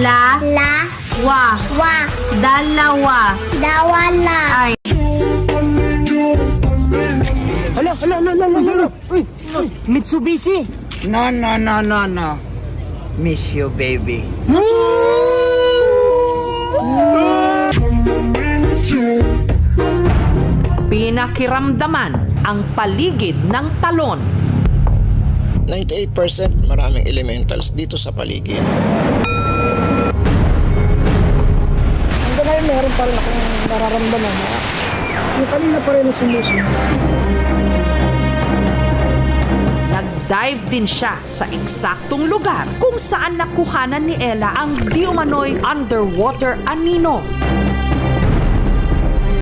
La. Wa. Dalawa. Ay. Hala. Uy, Mitsubishi. No. Miss you, baby. Pinakiramdaman ang paligid ng talon. 98% maraming elementals dito sa paligid. Hanggang ngayon meron pa rin akong nararamdaman na yung kanina pa rin sumusunod. Nag-dive din siya sa eksaktong lugar kung saan nakuhanan ni Ella ang di umano'y underwater anino.